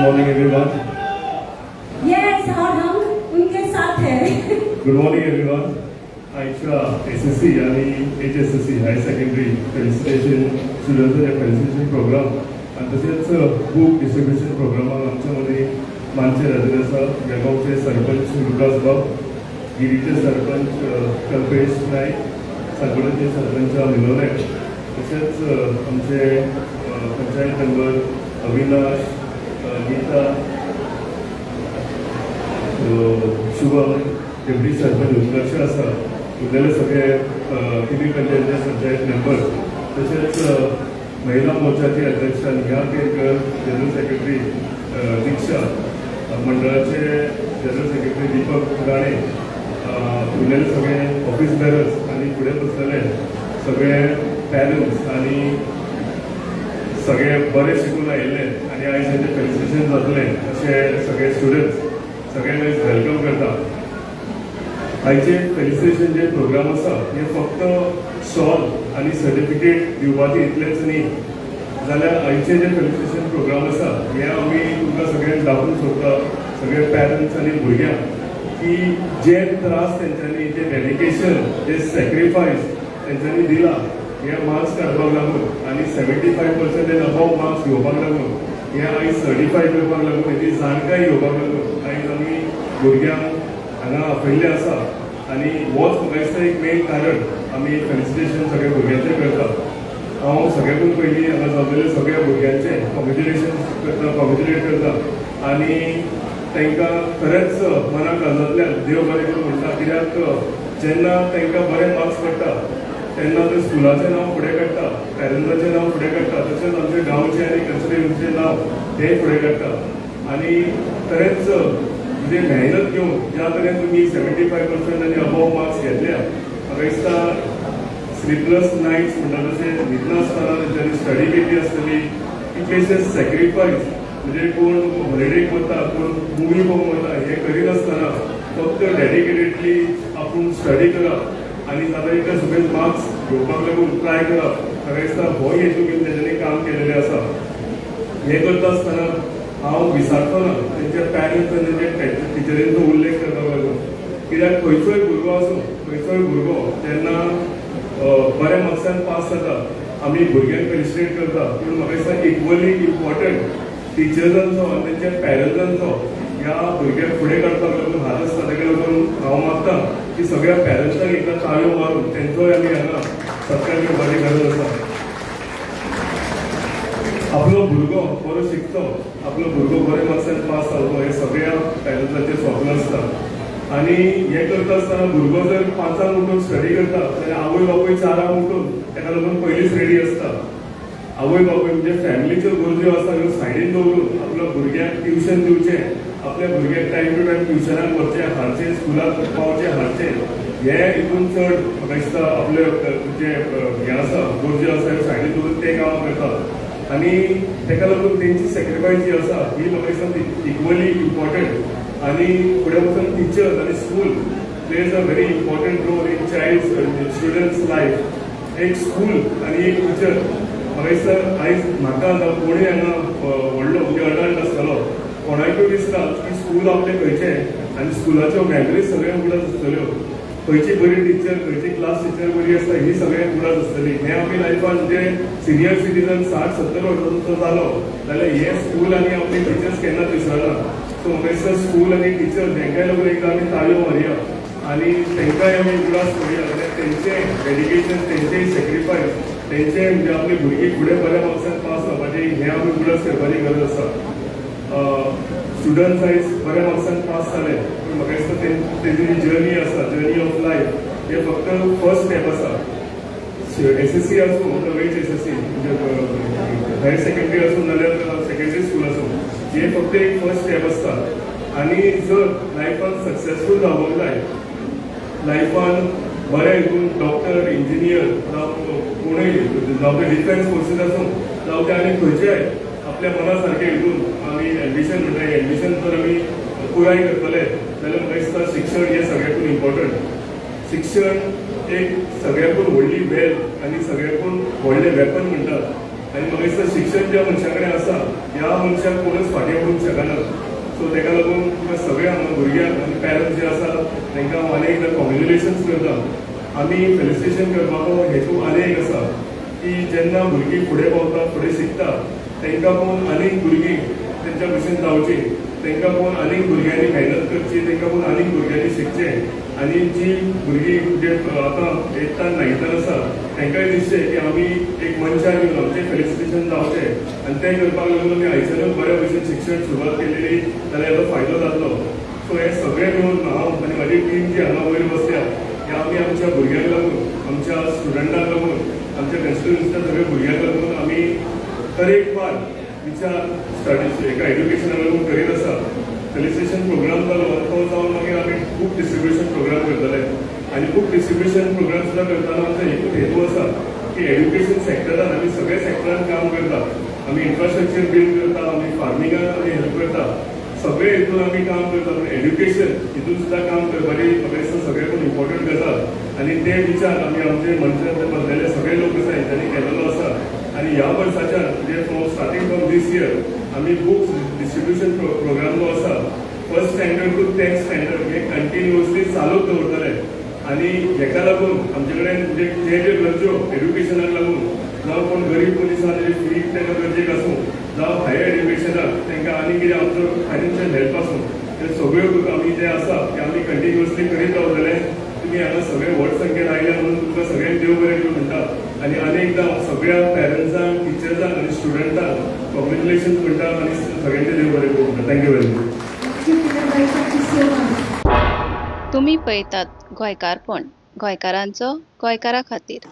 morning everyone. Yes, और हम उनके साथ हैं. Good morning everyone. आजचा SSC आणि HSSC हायर सेकंडरी फेलिसिटेशन स्टुडंट्सचे फेलिसिटेशन प्रोग्राम आणि तसेच बुक डिस्ट्रीब्युशन प्रोग्रामाक आमच्यामध्ये मानचे राजन आसा. बेळगांवचे सरपंच रुद्रास बाब, गिरीचे सरपंच कल्पेश नाईक, सांगोळेचे सरपंच मिलोरे, तसेच आमचे पंचायत मेंबर अविनाश, गीता, शुभम, डेप्युटी सरपंच उत्कर्ष आसा, उरलेले सगळे टिबी पंचायतीचे पंचायत मेंबर, तसेच महिला मोर्चाचे अध्यक्ष नेहा केरकर, जनरल सेक्रेटरी दीक्षा, मंडळाचे जनरल सेक्रेटरी दीपक राणे, उरलेले सगळे ऑफिस बेरर्स आणि पुढे बसलेले सगळे पॅरंट्स आणि सगळे बरे शिकून आयिल्ले आणि आयज हेचे फेलिसिटेशन जातले असे सगळे स्टुडंट्स सगळ्यांक आयज वेलकम करता. आयचे फेलिसिटेशन जे प्रोग्राम आसा हे फक्त शॉल आणि सर्टिफिकेट दिवपाचे इतलेंच न्ही, जाल्यार आयचे जे फेलिसिटेशन प्रोग्राम आसा हे आमी तुमकां सगळ्यांक दाखोवन सोदता, सगळे पॅरंट्स आणि भुरग्यांक, की जे त्रास तेंच्यांनी, जे डेडिकेशन, जे सॅक्रिफायस तेंच्यांनी दिला हे मार्क्स काडपाक लागून आणि 75% अबाव मार्क्स घेवपाक लागून, हे आयज सर्टिफाय करपाक लागून, हेची जाणकाय घेवपाक लागून आयज आमी भुरग्यांक हांगा आपयल्ले आसा आणि होच म्हाका दिसता एक मेन कारण आमी फेलिसिटेशन सगळ्या भुरग्यांचें करता. हांव सगळ्यांकून पयलीं हांगा जाल्लेले सगळ्या भुरग्यांचे कॉंग्रॅच्युलेशन करता, कॉंग्रॅच्युलेट करता आणि तांकां खरेंच मनाक काळजांतल्यान देव बरें करूं म्हणटा. कित्याक जेन्ना तांकां बरे मार्क्स पडटा तेन्ना ते स्कुलाचें नांव फुडें काडटा, पॅरंट्साचें नांव फुडें काडटा, तशेंच आमच्या गांवचें आनी कल्चरल नांव तें फुडें काडटा. आनी खरेंच म्हणजे मेहनत घेवन ज्या तरेन तुमी 75% आनी अबाव मार्क्स घेतल्या, म्हाका दिसता स्लीपलेस नायट्स म्हणटा तशें न्हिदनासतना तेंच्यांनी स्टडी केल्ली आसतली, कितलेशे सॅक्रिफायस, म्हणजे कोण हॉलिडेक वता, कोण मुवी पळोवंक वता, हें करिनासतना फक्त डेडिकेटेडली आपूण स्टडी करप आणि ताका इतले सगळे मार्क्स घेवपाक लागून ट्राय करप, म्हाका दिसता हो हेतू घेवन तेंच्यांनी काम केलेलें आसा. हें करता आसतना हांव विसरचो ना तेंच्या पॅरंट्स आनी तेंच्या टिचरींचो उल्लेख करपाक लागून. कित्याक खंयचोय भुरगो आसूं, खंयचोय भुरगो जेन्ना बऱ्या मार्क्सान पास जाता आमी भुरग्यांक फेलिसिटेट करता, पूण म्हाका दिसता इक्वली इम्पॉर्टंट टिचर्सांचो आनी तेंच्या पॅरंट्सांचो ह्या भुरग्यांक फुडें काडपाक लागून हात आसता. ताका लागून हांव मागतां की सगळ्या पॅरंट्सांक एकदा ताळयो मारून तेंचोय आमी हांगा सत्कार करपाची गरज आसा. आपलो भुरगो बरो शिकचो, आपलो भुरगो बरे मार्क्सान पास जावचो हें सगळ्या पॅरंट्सांचें स्वप्न आसता. आनी हें करता आसतना भुरगो जर 5 उठून स्टडी करता जाल्यार आवय बापूय 4 उठून ताका लागून पयलींच रेडी आसता. आवय बापूय म्हणजे फॅमिलीच्यो गरजो आसा ह्यो सायडीन दवरून आपल्या भुरग्यांक ट्युशन दिवचें, आपल्या भुरग्यांक टायम टू टायम ट्युशनाक व्हरचें, हाडचें, स्कुलाक पावचें, हाडचें, हे हितून चड म्हाका दिसता आपले जे हें आसा गरजो आसा ह्यो सायडीन दवरून ते काम करतात. आनी ताका लागून तेंची सॅक्रिफायस जी आसा ही म्हाका दिसता इक्वली इम्पॉर्टंट. आनी फुडें वचून टिचर्स आनी school plays a very important role in child students life. एक स्कूल आनी एक टिचर म्हाका दिसता आयज म्हाका जावं कोणूय हांगा व्हडलो म्हणजे अडल्ट आसतलो कोणाकूय दिसता की स्कूल आपलें खंयचें आनी स्कुलाच्यो मेमरीज सगळ्यांक उडत आसतल्यो. खंयची बरी टिचर, खंयची क्लास टिचर बरी आसता ही सगळ्यांक उडत आसतली. हें आमी लायफान जे सिनियर सिटीजन 60-70 वर्सांचो जालो जाल्यार हे स्कूल आनी आपली टिचर्स केन्नाच विसरना. सो म्हाका दिसता स्कूल आनी टिचर्स हेंकाय लागून एकदां आमी ताळयो मारया आनी तेंकाय आमी उडास करूया. जाल्यार तेंचें डेडिकेशन, तेंचेय सॅक्रिफायस, तेंचें म्हणजे आपली भुरगीं फुडें बऱ्या मार्क्सान पास जावपाचें हें आमी उडास करपाची गरज आसा. स्टुडंट्स आयज बऱ्या मार्क्सान पास जाले पूण म्हाका दिसता तेजी जी जर्नी आसा, जर्नी ऑफ लायफ, हे फक्त फर्स्ट स्टेप आसा. SSC आसूं नवेच SSC म्हणजे हायर सेकंडरी आसूं नाल्यार सेकंडरी स्कूल आसूं, हे फक्त एक फर्स्ट स्टेप आसता. आनी जर लायफान सक्सेसफूल जावंक जाय, लायफान बरें हितून डॉक्टर, इंजिनियर जावं कोणूय जावं ते डिफेन्स फोर्सीस आसूं जावं ते आनी खंयचेय आपल्या मना सारकें हितून आमी एम्बिशन म्हणटा एम्बिशन जर आमी पुराय करतले जाल्यार म्हाका दिसता शिक्षण हें सगळ्यांकून इम्पॉर्टंट. शिक्षण एक सगळ्यांकून व्हडली वेल्थ आनी सगळ्यांकून व्हडलें वेपन म्हणटात आनी म्हाका दिसता शिक्षण ज्या मनशा कडेन आसा ह्या मनशाक कोणूच फाटीं उडोवंक शकना. सो ताका लागून तुका सगळ्या हांगा भुरग्यांक आनी पॅरंट्स जे आसा तांकां हांव आनी एकदां कॉंग्रेच्युलेशन्स करता. आमी फेलिसिटेशन करपाचो हेतू आनी एक आसा की जेन्ना भुरगीं फुडें पावता फुडें शिकता तांकां पळोवन आनीक भुरगीं तेंच्या भशेन जावची, तांकां पळोवन आनीक भुरग्यांनी मेहनत करची, तांकां पळोवन आनीक भुरग्यांनी शिकचें. आनी जी भुरगीं जे आतां 8th and 9th आसा तांकांय दिसचें की आमी एक मनशाक घेवन आमचें फेलिसिटेशन जावचें आनी तें करपाक लागून आमी आयच्यानूच बऱ्या भशेन शिक्षण सुरवात केलेली जाल्यार हेजो फायदो जातलो. सो हे सगळें मेळून हांव आनी म्हाजी टीम जी हांगा वयर बसल्या हे आमी आमच्या भुरग्यांक लागून, आमच्या स्टुडंटांक लागून, आमच्या कॉन्स्टिट्युएन्सीच्या सगळ्या भुरग्यांक लागून आमी तरेकवार विचार स्टडीज एका एड्युकेशना लागून करीत आसा. फेलिसिटेशन प्रोग्राम जालो तो जावन मागीर आमी बुक डिस्ट्रिब्युशन प्रोग्राम करतले आनी बुक डिस्ट्रिब्युशन प्रोग्राम सुद्दां करतना आमचो एकूच हेतू आसा की एड्युकेशन सेक्टरान आमी सगळ्या सेक्टरान काम करता. आमी इन्फ्रास्ट्रक्चर बिल्ड करता, आमी फार्मिंगाक आमी हेल्प करता, सगळे हितून आमी काम करता. एड्युकेशन हितून सुद्दां काम करपाची म्हाका दिसता सगळ्याकून इम्पॉर्टंट गजाल आनी ते विचार आमी आमचे मनशांतले बसलेले सगळे लोक आसा हेंच्यांनी केलेलो आसा. आनी ह्या वर्साच्यान म्हणजे स्टार्टींग फ्रॉम दीस इयर आमी बुक्स डिस्ट्रिब्युशन प्रोग्राम जो आसा 1st standard to 10th standard हे कंटिन्युअसली चालूच दवरतले. आनी हेका लागून आमचे कडेन जे जे गरजो एड्युकेशनाक लागून जावं कोण गरीब मनीस आसा जे फी तांकां गरजेक आसूं जावं हायर एड्युकेशनाक तांकां आनी कितें आमचो फायनान्शियल हेल्प आसूं ते सगळ्यो आमी जे आसा ते आमी कंटिन्युअसली करीत रावतले. तुमी हांगा सगळे व्हड संख्येन आयल्या म्हणून तुमकां सगळ्यांक देव बरें करूं म्हणटा आनी अनेकदां सगळ्या पॅरंट्सांक, टिचर्सांक आनी स्टुडंटांक कॉंग्रेच्युलेशन्स म्हणटा आनी सगळ्यांचे देव बरें करूं म्हणटा. Thank you very much. Thank you so much. तुम्ही पळयतात गोंयकारपण, गोंयकारांचो गोंयकारा खातीर.